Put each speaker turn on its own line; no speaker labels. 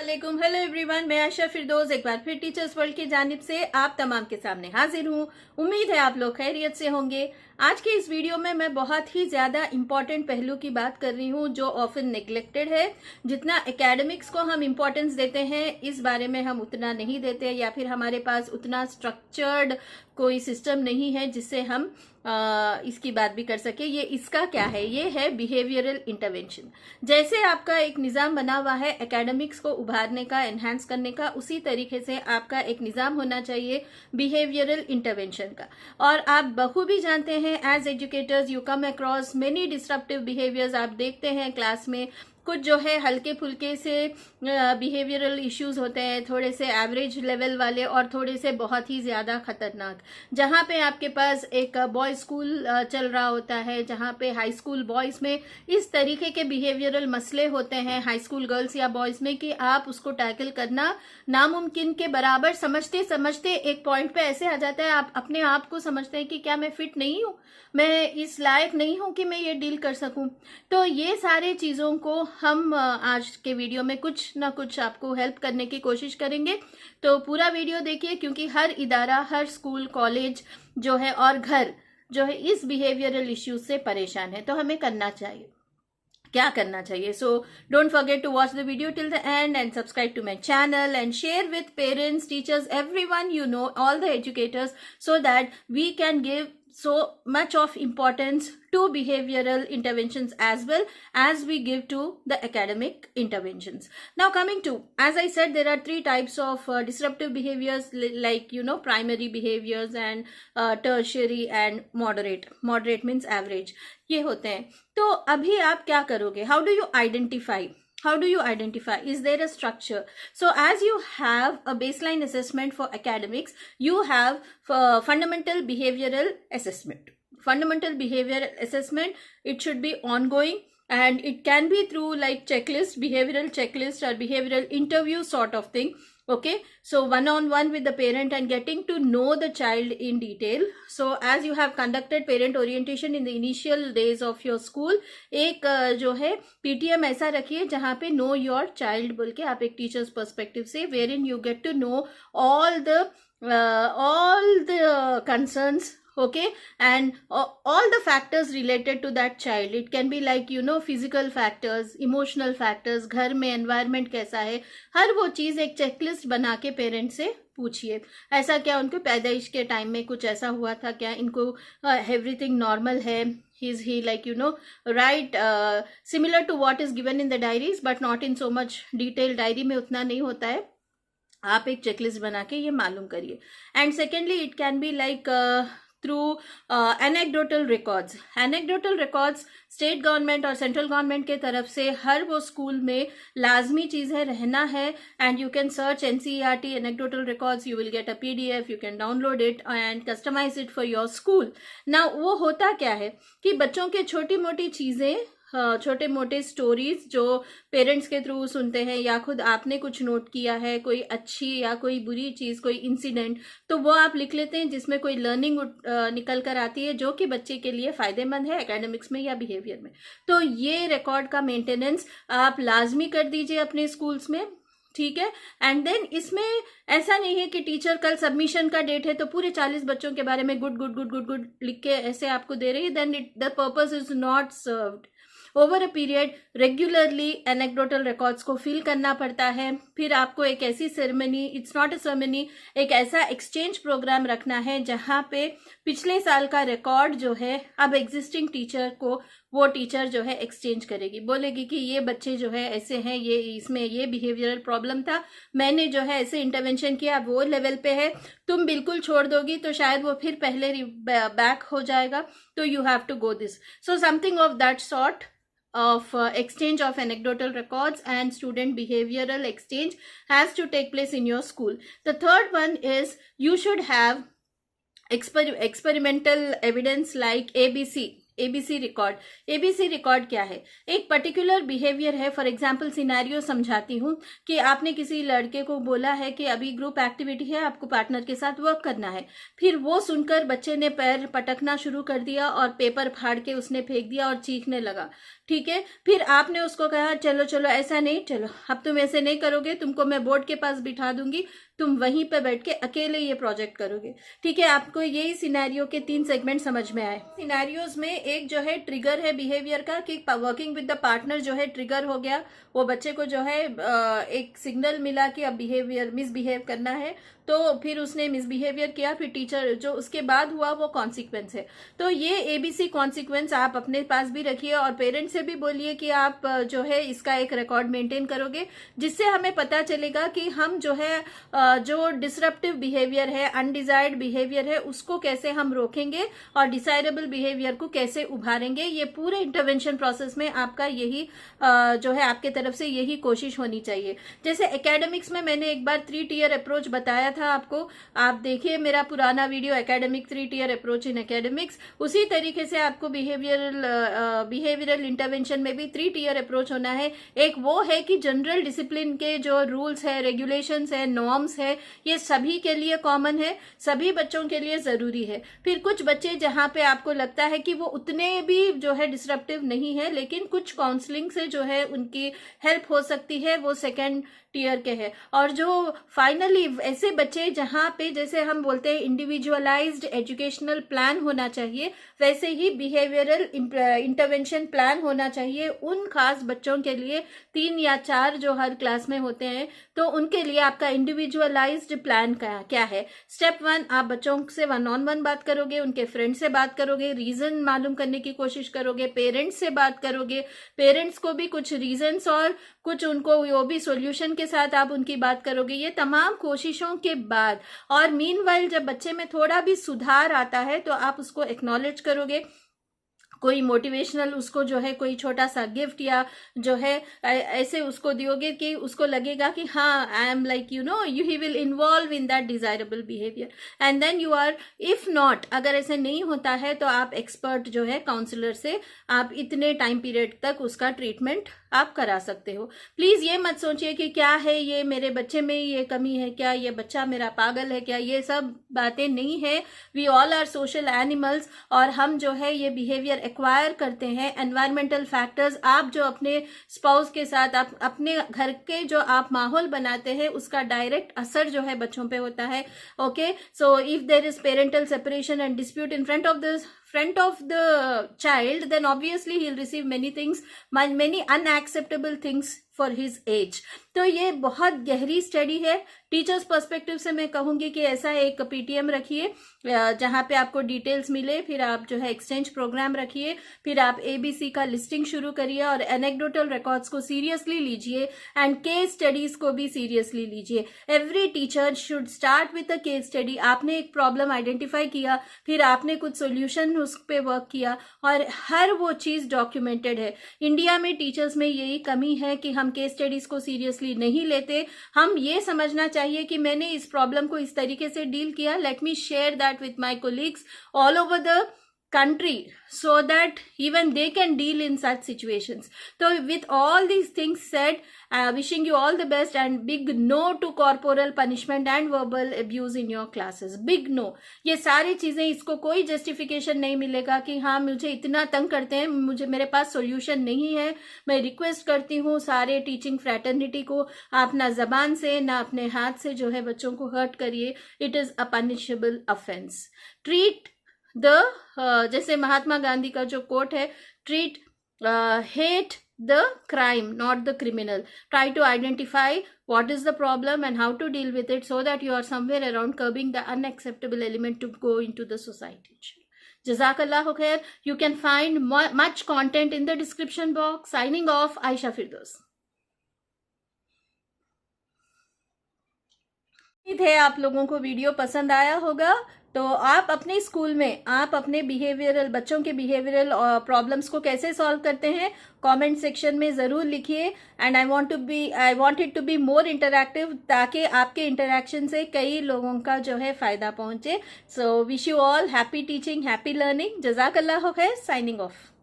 अस्सलामुअलैकुम, hello everyone. मैं आयशा फिरदौस एक बार फिर टीचर्स वर्ल्ड की जानिब से आप तमाम के सामने हाजिर हूँ। उम्मीद है आप लोग खैरियत से होंगे। आज के इस वीडियो में मैं बहुत ही ज़्यादा इम्पॉर्टेंट पहलू की बात कर रही हूँ जो ऑफन नेग्लेक्टेड है। जितना एकेडमिक्स को हम इम्पोर्टेंस देते हैं, इस बारे में हम उतना नहीं देते, या फिर हमारे पास उतना स्ट्रक्चर्ड कोई सिस्टम नहीं है जिससे हम इसकी बात भी कर सके। ये इसका क्या है? ये है बिहेवियरल इंटरवेंशन। जैसे आपका एक निज़ाम बना हुआ है एकेडमिक्स को उभारने का, एनहांस करने का, उसी तरीके से आपका एक निज़ाम होना चाहिए बिहेवियरल इंटरवेंशन का। और आप बखूबी जानते हैं, as educators you come across many disruptive behaviours. आप देखते हैं क्लास में कुछ जो है हल्के फुल्के से बिहेवियरल इश्यूज होते हैं, थोड़े से एवरेज लेवल वाले और थोड़े से बहुत ही ज़्यादा खतरनाक। जहाँ पे आपके पास एक बॉयज़ स्कूल चल रहा होता है, जहाँ पे हाई स्कूल बॉयज़ में इस तरीके के बिहेवियरल मसले होते हैं, हाई स्कूल गर्ल्स या बॉयज़ में, कि आप उसको टैकल करना नामुमकिन के बराबर। समझते समझते एक पॉइंट पे ऐसे आ जाता है, आप अपने आप को समझते हैं कि क्या मैं फिट नहीं हूँ, मैं इस लायक नहीं हूँ कि मैं ये डील कर सकूं। तो ये सारे चीज़ों को हम आज के वीडियो में कुछ ना कुछ आपको हेल्प करने की कोशिश करेंगे। तो पूरा वीडियो देखिए, क्योंकि हर इदारा, हर स्कूल, कॉलेज जो है और घर जो है इस बिहेवियरल इश्यूज से परेशान है। तो हमें करना चाहिए, क्या करना चाहिए? So don't forget to watch the video till the end and subscribe to my channel and share with parents, teachers, everyone you know, all the educators, so that we can give so much of importance to behavioral interventions as well as we give to the academic interventions. Now coming to, as I said, there are three types of disruptive behaviors, like primary behaviors and tertiary and moderate. Moderate means average. ये होते हैं। तो अभी आप क्या करोगे? How do you identify? How do you identify? Is there a structure? So as you have a baseline assessment for academics, you have fundamental behavioral assessment. Fundamental behavioral assessment, it should be ongoing, and it can be through like checklist, behavioral checklist or behavioral interview sort of thing. Okay, so one-on-one with the parent and getting to know the child in detail. So as you have conducted parent orientation in the initial days of your school, एक जो है PTM ऐसा रखिए जहाँ पे know your child बोल के आप एक टीचर्स पर्सपेक्टिव से, wherein you get to know all the concerns, okay, and all the factors related to that child. It can be like physical factors, emotional factors, घर में environment कैसा है, हर वो चीज़ एक चेकलिस्ट बना के पेरेंट से पूछिए। ऐसा क्या उनको पैदाइश के टाइम में कुछ ऐसा हुआ था क्या? इनको एवरीथिंग नॉर्मल है? is he like right similar to what is given in the diaries but not in so much detail? Diary में उतना नहीं होता है। आप एक चेकलिस्ट बना के ये मालूम करिए। And secondly it can be like through anecdotal records. Anecdotal records state government और सेंट्रल गवर्नमेंट के तरफ से हर वो स्कूल में लाजमी चीज़ है, रहना है। And you can search NCERT anecdotal records, you will get a PDF, you can download it and customise it for your school. ना वो होता क्या है कि बच्चों के छोटी मोटी चीज़ें, छोटे मोटे स्टोरीज जो पेरेंट्स के थ्रू सुनते हैं, या खुद आपने कुछ नोट किया है, कोई अच्छी या कोई बुरी चीज़, कोई इंसिडेंट, तो वो आप लिख लेते हैं जिसमें कोई लर्निंग निकल कर आती है जो कि बच्चे के लिए फ़ायदेमंद है एकेडमिक्स में या बिहेवियर में। तो ये रिकॉर्ड का मेंटेनेंस आप लाजमी कर दीजिए अपने स्कूल्स में, ठीक है। एंड देन इसमें ऐसा नहीं है कि टीचर कल सबमिशन का डेट है तो पूरे 40 बच्चों के बारे में good good good good good लिख के ऐसे आपको दे रही है, then the purpose is not served. Over a period regularly anecdotal records को फिल करना पड़ता है। फिर आपको एक ऐसी ceremony, it's not a ceremony, एक ऐसा एक्सचेंज प्रोग्राम रखना है जहाँ पे पिछले साल का रिकॉर्ड जो है अब एग्जिस्टिंग टीचर को, वो टीचर जो है एक्सचेंज करेगी, बोलेगी कि ये बच्चे जो है ऐसे हैं, ये इसमें ये बिहेवियरल प्रॉब्लम था, मैंने जो है ऐसे इंटरवेंशन किया, वो लेवल पे है, तुम बिल्कुल छोड़ दोगी तो शायद वो फिर पहले बैक हो जाएगा, तो you have to go this. So something of that sort of exchange of anecdotal records and student behavioral exchange has to take place in your school. The third one is you should have experimental evidence like ABC record. ABC record क्या है? एक particular behaviour है। For example scenario समझाती हूँ कि आपने किसी लड़के को बोला है कि अभी ग्रुप एक्टिविटी है, आपको पार्टनर के साथ वर्क करना है। फिर वो सुनकर बच्चे ने पैर पटकना शुरू कर दिया और पेपर फाड़ के उसने फेंक दिया और चीखने लगा। ठीक है। फिर आपने उसको कहा चलो चलो ऐसा नहीं, चलो अब तुम ऐसे नहीं करोगे, तुमको मैं बोर्ड के पास बिठा दूंगी, तुम वहीं पे बैठ के अकेले ये प्रोजेक्ट करोगे, ठीक है। आपको यही सिनेरियो के 3 सेगमेंट समझ में आए। सिनेरियोज में एक जो है ट्रिगर है बिहेवियर का, कि वर्किंग विद द पार्टनर जो है ट्रिगर हो गया, वो बच्चे को जो है एक सिग्नल मिला कि अब बिहेवियर मिसबिहेव करना है, तो फिर उसने मिसबिहेवियर किया, फिर टीचर जो उसके बाद हुआ वो कॉन्सिक्वेंस है। तो ये एबीसी कॉन्सिक्वेंस आप अपने पास भी रखिए और पेरेंट्स से भी बोलिए कि आप जो है इसका एक रिकॉर्ड मेंटेन करोगे, जिससे हमें पता चलेगा कि हम जो है जो डिसरप्टिव बिहेवियर है, अनडिजायर्ड बिहेवियर है, उसको कैसे हम रोकेंगे और डिसायरेबल बिहेवियर को कैसे उभारेंगे। ये पूरे इंटरवेंशन प्रोसेस में आपका यही जो है आपके तरफ से यही कोशिश होनी चाहिए। जैसे एकेडमिक्स में मैंने एक बार 3 टियर अप्रोच बताया था आपको, आप देखिए मेरा पुराना video academic 3 tier approach in academics. उसी तरीके से आपको बिहेवियरल इंटरवेंशन में भी 3 टियर अप्रोच होना है। एक वो है कि जनरल डिसिप्लिन के जो रूल्स है, रेगुलेशंस है, नॉर्म्स है, ये सभी के लिए कॉमन है, सभी बच्चों के लिए जरूरी है। फिर कुछ बच्चे जहां पे आपको लगता है कि वो उतने भी जो है डिसरप्टिव नहीं है, लेकिन कुछ काउंसलिंग से जो है उनकी हेल्प हो सकती है, वो सेकेंड टियर के हैं। और जो फाइनली ऐसे बच्चे जहां पे जैसे हम बोलते हैं इंडिविजुअलाइज्ड एजुकेशनल प्लान होना चाहिए, वैसे ही बिहेवियरल इंटरवेंशन प्लान होना चाहिए उन खास बच्चों के लिए, 3 या 4 जो हर क्लास में होते हैं। तो उनके लिए आपका इंडिविजुअलाइज्ड प्लान क्या है। स्टेप 1, आप बच्चों से 1-on-1 बात करोगे, उनके फ्रेंड से बात करोगे, रीजन मालूम करने की कोशिश करोगे, पेरेंट्स से बात करोगे, पेरेंट्स को भी कुछ रीजंस और कुछ उनको वो भी सॉल्यूशन के साथ आप उनकी बात करोगे। ये तमाम कोशिशों के बाद और मीनवाइल जब बच्चे में थोड़ा भी सुधार आता है तो आप उसको एक्नॉलेज करोगे, कोई मोटिवेशनल उसको जो है कोई छोटा सा गिफ्ट या जो है ऐसे उसको दियोगे कि उसको लगेगा कि हाँ I am like he will involve in that desirable behaviour. And then you are, if not, अगर ऐसे नहीं होता है तो आप एक्सपर्ट जो है काउंसलर से आप इतने टाइम पीरियड तक उसका ट्रीटमेंट आप करा सकते हो। प्लीज ये मत सोचिए कि क्या है ये मेरे बच्चे में ये कमी है, क्या ये बच्चा मेरा पागल है, क्या, ये सब बातें नहीं है। We all are social animals और हम जो है ये बिहेवियर एक्वायर करते हैं। एनवायरमेंटल फैक्टर्स, आप जो अपने स्पाउस के साथ आप अपने घर के जो आप माहौल बनाते हैं उसका डायरेक्ट असर जो है बच्चों पे होता है। Okay, so if there is parental separation and dispute in front of the child, then obviously he'll receive many things, many unacceptable things for his age। तो ये बहुत गहरी स्टडी है। टीचर्स पर्सपेक्टिव से मैं कहूंगी कि ऐसा एक पीटीएम रखिए जहां पे आपको डिटेल्स मिले, फिर आप जो है एक्सचेंज प्रोग्राम रखिए, फिर आप एबीसी का लिस्टिंग शुरू करिए और एनेक्डोटल रिकॉर्ड्स को सीरियसली लीजिए एंड केस स्टडीज को भी सीरियसली लीजिए। Every teacher should start with a case study. आपने एक प्रॉब्लम आइडेंटिफाई किया, फिर आपने कुछ सोल्यूशन उस पे वर्क किया और हर वो चीज डॉक्यूमेंटेड है। इंडिया में टीचर्स में यही कमी है कि हम केस स्टडीज को सीरियसली नहीं लेते। हम ये समझना चाहिए कि मैंने इस प्रॉब्लम को इस तरीके से डील किया, let me share that with my colleagues all over the country so that even they can deal in such situations। So with all these things said, wishing you all the best and big no to corporal punishment and verbal abuse in your classes। big no। ये सारी चीजें, इसको कोई justification नहीं मिलेगा कि हाँ मुझे इतना तंग करते हैं, मुझे मेरे पास सॉल्यूशन नहीं है। मैं रिक्वेस्ट करती हूँ सारे टीचिंग फ्रेटर्निटी को, आप ना जबान से ना अपने हाथ से जो है बच्चों को हर्ट करिए। It is a punishable offence. Treat जैसे महात्मा गांधी का जो कोट है, treat hate the crime not the criminal. Try to identify what is the problem and how to deal with it so that you are somewhere around curbing the unacceptable element to go into the society। Jazakallahu khair। You can find much content in the description box। Signing off, Aisha Firdaus। उम्मीद है आप लोगों को video पसंद आया होगा। तो आप अपने स्कूल में आप अपने बिहेवियरल बच्चों के बिहेवियरल प्रॉब्लम्स को कैसे सॉल्व करते हैं कमेंट सेक्शन में जरूर लिखिए। And I want it to be more interactive, ताकि आपके इंटरैक्शन से कई लोगों का जो है फायदा पहुंचे। So wish you all happy teaching, happy learning. जज़ाकल्लाह खैर। Signing of.